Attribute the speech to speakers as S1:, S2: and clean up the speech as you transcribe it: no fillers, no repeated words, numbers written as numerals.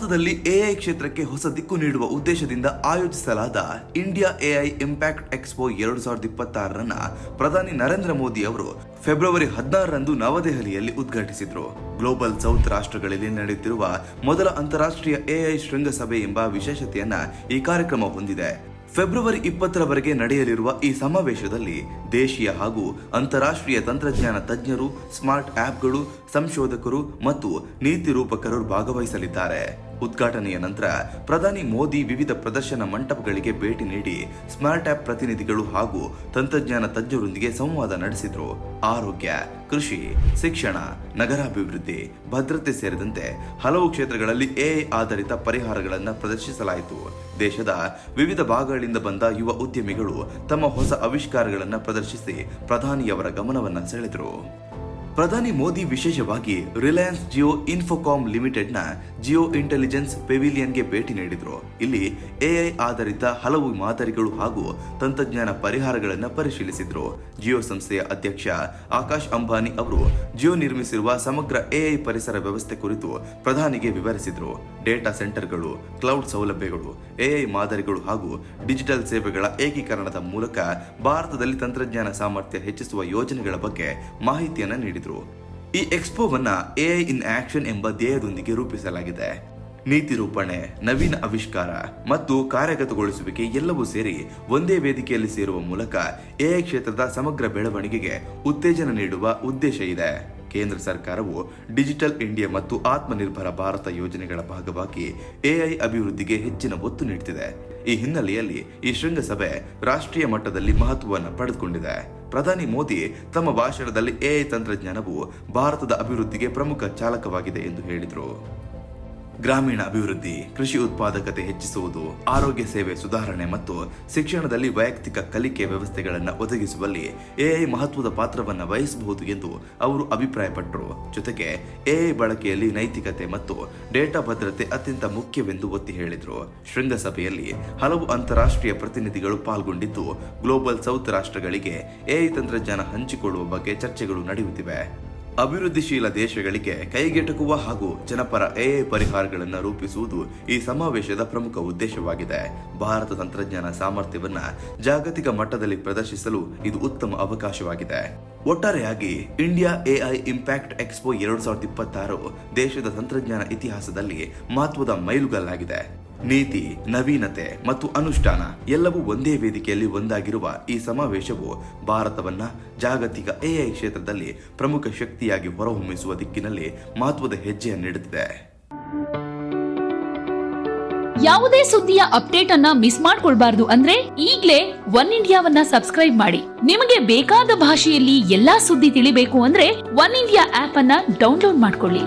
S1: ಭಾರತದಲ್ಲಿ ಎಐ ಕ್ಷೇತ್ರಕ್ಕೆ ಹೊಸ ದಿಕ್ಕು ನೀಡುವ ಉದ್ದೇಶದಿಂದ ಆಯೋಜಿಸಲಾದ ಇಂಡಿಯಾ ಎಐ ಇಂಪ್ಯಾಕ್ಟ್ ಎಕ್ಸ್ಪೋ 2026ರನ್ನ ಪ್ರಧಾನಿ ನರೇಂದ್ರ ಮೋದಿ ಅವರು ಫೆಬ್ರವರಿ 16ರಂದು ನವದೆಹಲಿಯಲ್ಲಿ ಉದ್ಘಾಟಿಸಿದರು. ಗ್ಲೋಬಲ್ ಸೌತ್ ರಾಷ್ಟ್ರಗಳಲ್ಲಿ ನಡೆಯುತ್ತಿರುವ ಮೊದಲ ಅಂತಾರಾಷ್ಟ್ರೀಯ ಎಐ ಶೃಂಗಸಭೆ ಎಂಬ ವಿಶೇಷತೆಯನ್ನ ಈ ಕಾರ್ಯಕ್ರಮ ಹೊಂದಿದೆ. ಫೆಬ್ರವರಿ 20ರವರೆಗೆ ನಡೆಯಲಿರುವ ಈ ಸಮಾವೇಶದಲ್ಲಿ ದೇಶೀಯ ಹಾಗೂ ಅಂತಾರಾಷ್ಟ್ರೀಯ ತಂತ್ರಜ್ಞಾನ ತಜ್ಞರು, ಸ್ಮಾರ್ಟ್ ಆಪ್ಗಳು, ಸಂಶೋಧಕರು ಮತ್ತು ನೀತಿ ರೂಪಕರು ಭಾಗವಹಿಸಲಿದ್ದಾರೆ. ಉದ್ಘಾಟನೆಯ ನಂತರ ಪ್ರಧಾನಿ ಮೋದಿ ವಿವಿಧ ಪ್ರದರ್ಶನ ಮಂಟಪಗಳಿಗೆ ಭೇಟಿ ನೀಡಿ ಸ್ಮಾರ್ಟ್ ಆಪ್ ಪ್ರತಿನಿಧಿಗಳು ಹಾಗೂ ತಂತ್ರಜ್ಞಾನ ತಜ್ಞರೊಂದಿಗೆ ಸಂವಾದ ನಡೆಸಿದರು. ಆರೋಗ್ಯ, ಕೃಷಿ, ಶಿಕ್ಷಣ, ನಗರಾಭಿವೃದ್ಧಿ, ಭದ್ರತೆ ಸೇರಿದಂತೆ ಹಲವು ಕ್ಷೇತ್ರಗಳಲ್ಲಿ ಎಐ ಆಧಾರಿತ ಪರಿಹಾರಗಳನ್ನು ಪ್ರದರ್ಶಿಸಲಾಯಿತು. ದೇಶದ ವಿವಿಧ ಭಾಗಗಳಿಂದ ಬಂದ ಯುವ ಉದ್ಯಮಿಗಳು ತಮ್ಮ ಹೊಸ ಆವಿಷ್ಕಾರಗಳನ್ನು ಪ್ರದರ್ಶಿಸಿ ಪ್ರಧಾನಿಯವರ ಗಮನವನ್ನು ಸೆಳೆದರು. ಪ್ರಧಾನಿ ಮೋದಿ ವಿಶೇಷವಾಗಿ ರಿಲಯನ್ಸ್ ಜಿಯೋ ಇನ್ಫೋಕಾಮ್ ಲಿಮಿಟೆಡ್ನ ಜಿಯೋ ಇಂಟೆಲಿಜೆನ್ಸ್ ಪೆವಿಲಿಯನ್ಗೆ ಭೇಟಿ ನೀಡಿದರು. ಇಲ್ಲಿ ಎಐ ಆಧಾರಿತ ಹಲವು ಮಾದರಿಗಳು ಹಾಗೂ ತಂತ್ರಜ್ಞಾನ ಪರಿಹಾರಗಳನ್ನು ಪರಿಶೀಲಿಸಿದರು. ಜಿಯೋ ಸಂಸ್ಥೆಯ ಅಧ್ಯಕ್ಷ ಆಕಾಶ್ ಅಂಬಾನಿ ಅವರು ಜಿಯೋ ನಿರ್ಮಿಸಿರುವ ಸಮಗ್ರ ಎಐ ಪರಿಸರ ವ್ಯವಸ್ಥೆ ಕುರಿತು ಪ್ರಧಾನಿಗೆ ವಿವರಿಸಿದರು. ಡೇಟಾ ಸೆಂಟರ್ಗಳು, ಕ್ಲೌಡ್ ಸೌಲಭ್ಯಗಳು, ಎಐ ಮಾದರಿಗಳು ಹಾಗೂ ಡಿಜಿಟಲ್ ಸೇವೆಗಳ ಏಕೀಕರಣದ ಮೂಲಕ ಭಾರತದಲ್ಲಿ ತಂತ್ರಜ್ಞಾನ ಸಾಮರ್ಥ್ಯ ಹೆಚ್ಚಿಸುವ ಯೋಜನೆಗಳ ಬಗ್ಗೆ ಮಾಹಿತಿಯನ್ನು ನೀಡಿದರು. ಈ ಎಕ್ಸ್ಪೋವನ್ನ ಎಐ ಇನ್ ಆಕ್ಷನ್ ಎಂಬ ಧ್ಯೇಯದೊಂದಿಗೆ ರೂಪಿಸಲಾಗಿದೆ. ನೀತಿ ರೂಪಣೆ, ನವೀನ ಆವಿಷ್ಕಾರ ಮತ್ತು ಕಾರ್ಯಗತಗೊಳಿಸುವಿಕೆ ಎಲ್ಲವೂ ಸೇರಿ ಒಂದೇ ವೇದಿಕೆಯಲ್ಲಿ ಸೇರುವ ಮೂಲಕ ಎಐ ಕ್ಷೇತ್ರದ ಸಮಗ್ರ ಬೆಳವಣಿಗೆಗೆ ಉತ್ತೇಜನ ನೀಡುವ ಉದ್ದೇಶ ಇದೆ. ಕೇಂದ್ರ ಸರ್ಕಾರವು ಡಿಜಿಟಲ್ ಇಂಡಿಯಾ ಮತ್ತು ಆತ್ಮನಿರ್ಭರ ಭಾರತ ಯೋಜನೆಗಳ ಭಾಗವಾಗಿ ಎಐ ಅಭಿವೃದ್ಧಿಗೆ ಹೆಚ್ಚಿನ ಒತ್ತು ನೀಡುತ್ತಿದೆ. ಈ ಹಿನ್ನೆಲೆಯಲ್ಲಿ ಈ ಶೃಂಗಸಭೆ ರಾಷ್ಟ್ರೀಯ ಮಟ್ಟದಲ್ಲಿ ಮಹತ್ವವನ್ನು ಪಡೆದುಕೊಂಡಿದೆ. ಪ್ರಧಾನಿ ಮೋದಿ ತಮ್ಮ ಭಾಷಣದಲ್ಲಿ ಎಐ ತಂತ್ರಜ್ಞಾನವು ಭಾರತದ ಅಭಿವೃದ್ಧಿಗೆ ಪ್ರಮುಖ ಚಾಲಕವಾಗಿದೆ ಎಂದು ಹೇಳಿದರು. ಗ್ರಾಮೀಣ ಅಭಿವೃದ್ಧಿ, ಕೃಷಿ ಉತ್ಪಾದಕತೆ ಹೆಚ್ಚಿಸುವುದು, ಆರೋಗ್ಯ ಸೇವೆ ಸುಧಾರಣೆ ಮತ್ತು ಶಿಕ್ಷಣದಲ್ಲಿ ವೈಯಕ್ತಿಕ ಕಲಿಕೆ ವ್ಯವಸ್ಥೆಗಳನ್ನು ಒದಗಿಸುವಲ್ಲಿ ಎಐ ಮಹತ್ವದ ಪಾತ್ರವನ್ನು ವಹಿಸಬಹುದು ಎಂದು ಅವರು ಅಭಿಪ್ರಾಯಪಟ್ಟರು. ಜೊತೆಗೆ ಎಐ ಬಳಕೆಯಲ್ಲಿ ನೈತಿಕತೆ ಮತ್ತು ಡೇಟಾ ಭದ್ರತೆ ಅತ್ಯಂತ ಮುಖ್ಯವೆಂದು ಒತ್ತಿ ಹೇಳಿದರು. ಶೃಂಗಸಭೆಯಲ್ಲಿ ಹಲವು ಅಂತಾರಾಷ್ಟ್ರೀಯ ಪ್ರತಿನಿಧಿಗಳು ಪಾಲ್ಗೊಂಡಿದ್ದು, ಗ್ಲೋಬಲ್ ಸೌತ್ ರಾಷ್ಟ್ರಗಳಿಗೆ ಎಐ ತಂತ್ರಜ್ಞಾನ ಹಂಚಿಕೊಳ್ಳುವ ಬಗ್ಗೆ ಚರ್ಚೆಗಳು ನಡೆಯುತ್ತಿವೆ. ಅಭಿವೃದ್ಧಿಶೀಲ ದೇಶಗಳಿಗೆ ಕೈಗೆಟಕುವ ಹಾಗೂ ಜನಪರ ಎಐ ಪರಿಹಾರಗಳನ್ನು ರೂಪಿಸುವುದು ಈ ಸಮಾವೇಶದ ಪ್ರಮುಖ ಉದ್ದೇಶವಾಗಿದೆ. ಭಾರತ ತಂತ್ರಜ್ಞಾನ ಸಾಮರ್ಥ್ಯವನ್ನು ಜಾಗತಿಕ ಮಟ್ಟದಲ್ಲಿ ಪ್ರದರ್ಶಿಸಲು ಇದು ಉತ್ತಮ ಅವಕಾಶವಾಗಿದೆ. ಒಟ್ಟಾರೆಯಾಗಿ ಇಂಡಿಯಾ ಎಐ ಇಂಪ್ಯಾಕ್ಟ್ ಎಕ್ಸ್ಪೋ 2026 ದೇಶದ ತಂತ್ರಜ್ಞಾನ ಇತಿಹಾಸದಲ್ಲಿ ಮಹತ್ವದ ಮೈಲುಗಲ್ಲಾಗಿದೆ. ನೀತಿ, ನವೀನತೆ ಮತ್ತು ಅನುಷ್ಠಾನ ಎಲ್ಲವೂ ಒಂದೇ ವೇದಿಕೆಯಲ್ಲಿ ಒಂದಾಗಿರುವ ಈ ಸಮಾವೇಶವು ಭಾರತವನ್ನ ಜಾಗತಿಕ ಎಐ ಕ್ಷೇತ್ರದಲ್ಲಿ ಪ್ರಮುಖ ಶಕ್ತಿಯಾಗಿ ಹೊರಹೊಮ್ಮಿಸುವ ದಿಕ್ಕಿನಲ್ಲಿ ಮಹತ್ವದ ಹೆಜ್ಜೆಯನ್ನಿಡುತ್ತಿದೆ.
S2: ಯಾವುದೇ ಸುದ್ದಿಯ ಅಪ್ಡೇಟ್ ಅನ್ನ ಮಿಸ್ ಮಾಡ್ಕೊಳ್ಬಾರ್ದು ಅಂದ್ರೆ ಈಗ್ಲೇ ಒನ್ ಇಂಡಿಯಾವನ್ನ ಸಬ್ಸ್ಕ್ರೈಬ್ ಮಾಡಿ. ನಿಮಗೆ ಬೇಕಾದ ಭಾಷೆಯಲ್ಲಿ ಎಲ್ಲಾ ಸುದ್ದಿ ತಿಳಿಬೇಕು ಅಂದ್ರೆ ಒನ್ ಇಂಡಿಯಾ ಆಪ್ ಅನ್ನ ಡೌನ್ಲೋಡ್ ಮಾಡ್ಕೊಳ್ಳಿ.